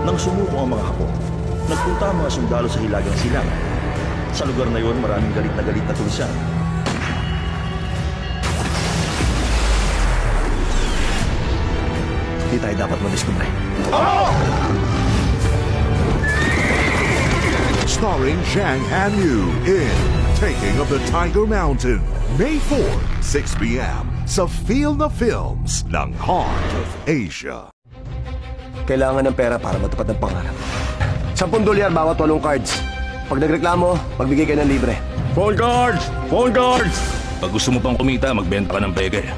Nang sumuko ang mga Hapon, nagpunta ang mga sundalo sa Hilagang Silangan. Sa lugar na yon, maraming galit na tulisan. Di tayo dapat madiskubre. Starring Zhang Hanyu in Taking of the Tiger Mountain, May 4, 6 p.m. sa Feel the Films ng Heart of Asia. Kailangan ng pera para matupad ng pangarap. $10 bawat 8 cards. Pag nagreklamo, magbigay kayo ng libre. Phone cards! Phone cards! Pag gusto mo pang kumita, magbenta ka ng peke.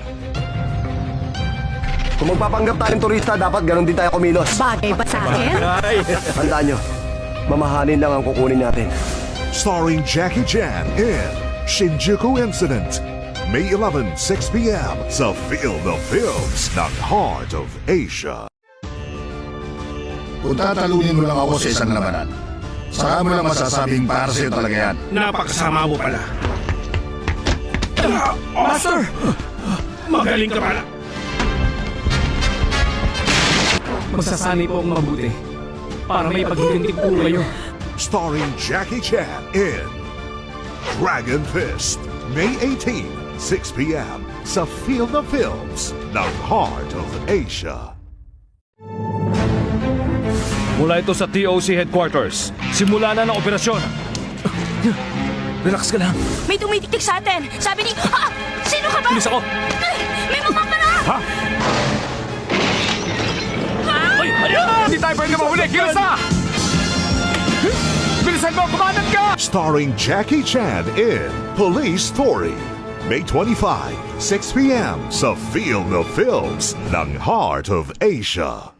Kung magpapanggap tayong turista, dapat ganun din tayo kumilos. Bagay ba sa akin? Tandaan nyo, mamahalin lang ang kukunin natin. Starring Jackie Chan in Shinjuku Incident, May 11, 6 p.m. sa Feel the Films ng Heart of Asia. Kung tatalunin mo lang ako sa isang labanan, saka mo lang masasabing para sa'yo talaga yan. Napakasama mo pala. Master! Magaling ka pala. Magsasanay po akong mabuti para may paghihintig po kayo. Starring Jackie Chan in Dragon Fist, May 18, 6 p.m. sa Feel the Films ng Heart of Asia. Mula ito sa TOC Headquarters. Simula na ng operasyon. Relax ka lang. May tumitiktik sa atin. Sabi ni... Ah! Sino ka ba? Bilis ako. May mamamara! Ha? Ay! Ayun! Hindi tayo pwede mahuli! Gilas na! Bilisan mo! Kumanan ka! Starring Jackie Chan in Police Story, May 25, 6 p.m. sa Feel the Films ng Heart of Asia.